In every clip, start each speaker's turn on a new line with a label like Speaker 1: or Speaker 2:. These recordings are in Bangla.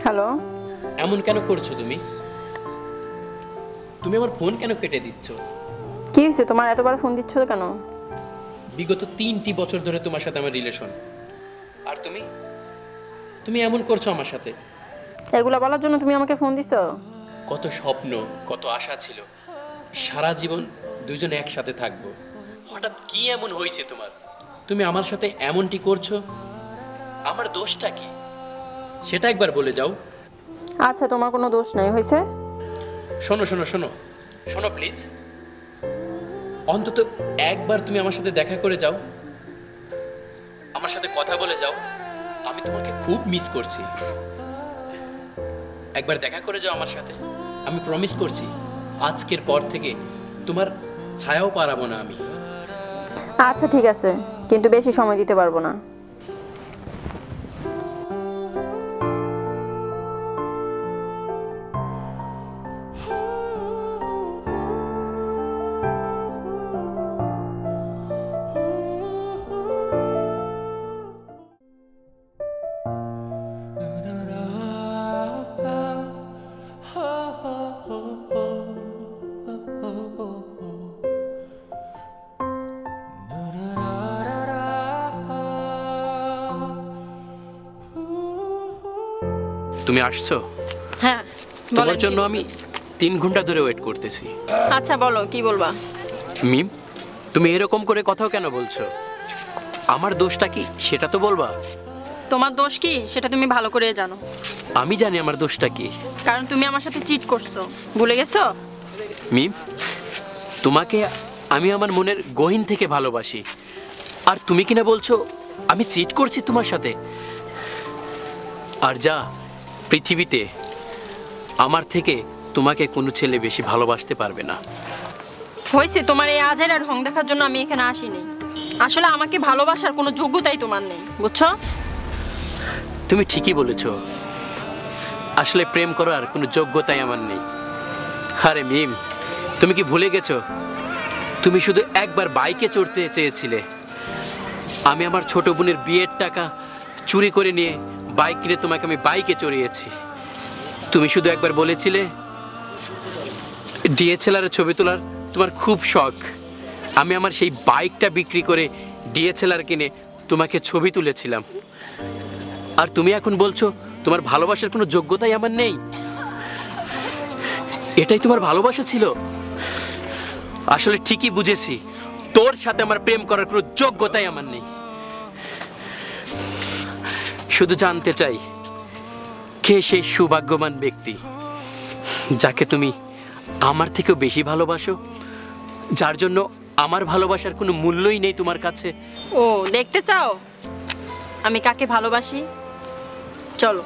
Speaker 1: হ্যালো,
Speaker 2: এমন কেন করছো তুমি? তুমি আমার ফোন কেন কেটে দিচ্ছ?
Speaker 1: কি হয়েছে তোমার? এতবার ফোন দিচ্ছ কেন?
Speaker 2: বিগত 3টি বছর ধরে তোমার সাথে আমার রিলেশন, আর তুমি এমন করছো আমার সাথে।
Speaker 1: এগুলা বলার জন্য তুমি আমাকে ফোন দিছো?
Speaker 2: কত স্বপ্ন, কত আশা ছিল, সারা জীবন দুজনে একসাথে থাকবো। হঠাৎ কি এমন হয়েছে তোমার? তুমি আমার সাথে এমনটি করছো, আমার দোষটা কি সেটা একবার বলে যাও।
Speaker 1: আচ্ছা, তোমার কোনো দোষ নাই। হয়েছে?
Speaker 2: শোনো শোনো শোনো শোনো প্লিজ, অন্তত একবার তুমি আমার সাথে দেখা করে যাও, আমার সাথে কথা বলে যাও। আমি তোমাকে খুব মিস করছি। একবার দেখা করে যাও আমার সাথে। আমি প্রমিস করছি আজকের পর থেকে তোমার ছায়াও পারাবো না আমি।
Speaker 1: আচ্ছা ঠিক আছে, কিন্তু বেশি সময় দিতে পারবো না।
Speaker 2: তুমি আসছো?
Speaker 1: হ্যাঁ,
Speaker 2: তোমার জন্য আমি 3 ঘন্টা ধরে ওয়েট করতেছি।
Speaker 1: আচ্ছা বলো, কি বলবা?
Speaker 2: মিম, তুমি এরকম করে কথাও কেন বলছো? আমার দোষটা কি সেটা তো বলবা।
Speaker 1: তোমার দোষ কি সেটা তুমি ভালো করে জানো।
Speaker 2: আমি জানি আমার দোষটা কি,
Speaker 1: কারণ তুমি আমার সাথে চিট করছো, ভুলে গেছো?
Speaker 2: মিম, তোমাকে আমি আমার মনের গহীন থেকে ভালোবাসি, আর তুমি কিনা বলছো আমি চিট করছি তোমার সাথে। আর যা, পৃথিবীতে আমার থেকে তোমাকে কোনো ছেলে বেশি ভালোবাসতে পারবে না।
Speaker 1: হয়েছে, তোমার এই আজের ঢং দেখার জন্য আমি এখানে আসিনি। আসলে আমাকে ভালোবাসার কোনো যোগ্যতাই তোমার নেই, বুঝছো?
Speaker 2: তুমি ঠিকই বলেছো, আসলে প্রেম করার কোনো যোগ্যতাই আমার নেই। আরে মিম, তুমি কি ভুলে গেছো তুমি শুধু একবার বাইকে চড়তে চেয়েছিলে? আমি আমার ছোট বোনের বিয়ের টাকা চুরি করে নিয়ে বাইক কিনে তোমাকে আমি বাইকে চড়িয়েছি। তুমি শুধু একবার বলেছিলে ডিএসএলআর ছবি তোলার তোমার খুব শখ। আমি আমার সেই বাইকটা বিক্রি করে ডিএসএলআর কিনে তোমাকে ছবি তুলেছিলাম। আর তুমি এখন বলছো তোমার ভালোবাসার কোনো যোগ্যতাই আমার নেই। এটাই তোমার ভালোবাসা ছিল? আসলে ঠিকই বুঝেছি, তোর সাথে আমার প্রেম করার কোনো যোগ্যতাই আমার নেই। শুধু জানতে চাই কে সেই সৌভাগ্যবান ব্যক্তি যাকে তুমি আমার থেকেও বেশি ভালোবাসো, যার জন্য আমার ভালোবাসার কোনো মূল্যই নেই তোমার কাছে।
Speaker 1: ও, দেখতে চাও আমি কাকে ভালোবাসি? চলো।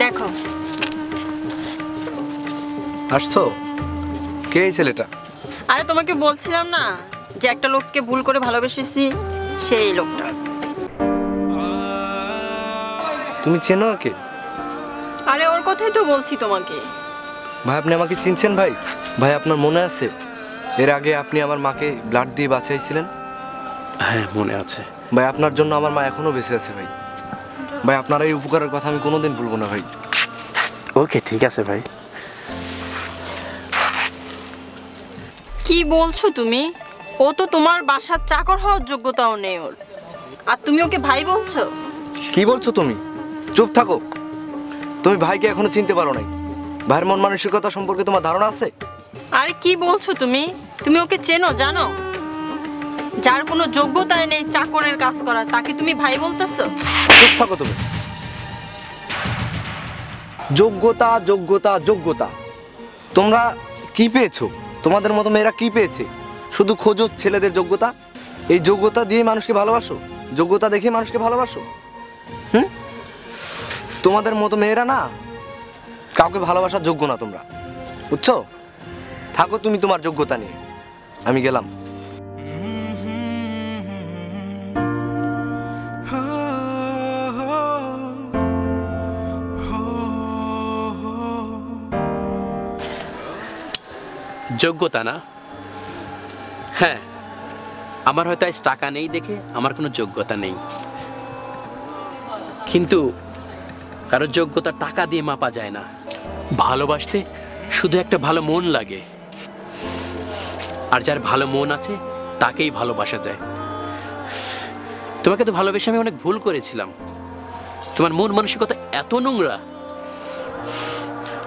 Speaker 1: দেখো।
Speaker 3: আসছো? কে এই ছেলেটা?
Speaker 1: আরে তোমাকে বলছিলাম না যে একটা লোককে ভুল করে ভালোবেসেছি, সেই লোকটা।
Speaker 3: তুমি চেনো ওকে?
Speaker 1: আরে ওর কথাই তো বলছি তোমাকে।
Speaker 3: ভাই আপনি আমাকে চিনছেন ভাই? ভাই আপনার মনে আছে এর আগে আপনি আমার মাকে ব্লাড দিয়ে বাঁচাইছিলেন?
Speaker 2: হ্যাঁ মনে আছে
Speaker 3: ভাই, আপনার জন্য আমার মা এখনো বেঁচে আছে ভাই। ভাই আপনার এই উপকারের কথা আমি কোনোদিন ভুলবো না ভাই।
Speaker 2: ওকে ঠিক আছে ভাই।
Speaker 1: কি বলছো তুমি? ও তো তোমার বাসার চাকর হওয়ার যোগ্যতাও নেই ওর, আর তুমি ওকে ভাই বলছো?
Speaker 3: কি বলছো তুমি? চুপ থাকো। তুমি ভাইকে এখনো চিনতে পারো নাই। ভাইয়ের মন মানসিকতা সম্পর্কে তোমার ধারণা আছে?
Speaker 1: আরে কি বলছো তুমি? তুমি ওকে চেনো, জানো? যার কোনো যোগ্যতাই নেই চাকরের কাজ করার, তাকে তুমি ভাই বলতেছো?
Speaker 3: চুপ থাকো তুমি। যোগ্যতা যোগ্যতা যোগ্যতা, তোমরা কি পেয়েছো? তোমাদের মতো মেয়েরা কি পেয়েছে? শুধু খোঁজো ছেলেদের যোগ্যতা। এই যোগ্যতা দিয়ে মানুষকে ভালোবাসো, যোগ্যতা দেখে মানুষকে ভালোবাসো। তোমাদের মতো মেয়েরা না কাউকে ভালোবাসার যোগ্য না তোমরা, বুঝছো? থাকো তুমি তোমার যোগ্যতা নিয়ে, আমি গেলাম।
Speaker 2: যোগ্যতা না? হ্যাঁ, আমার হয়তো আজ টাকা নেই দেখে আমার কোনো যোগ্যতা নেই, কিন্তু কারো যোগ্যতা টাকা দিয়ে মাপা যায় না। ভালোবাসতে শুধু একটা ভালো মন লাগে, আর যার ভালো মন আছে তাকেই ভালোবাসা যায়। তোমাকে তো ভালোবেসে আমি অনেক ভুল করেছিলাম। তোমার মন মানসিকতা এত নোংরা।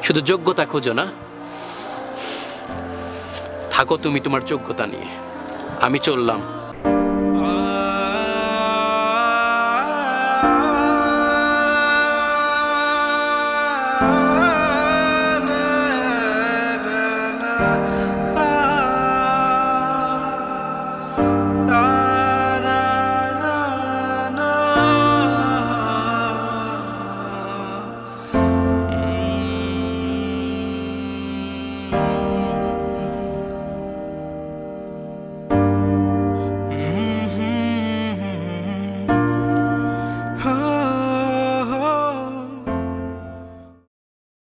Speaker 2: শুধু যোগ্যতা খোঁজো না? থাকো তুমি তোমার যোগ্যতা নিয়ে, আমি চললাম।
Speaker 4: na na na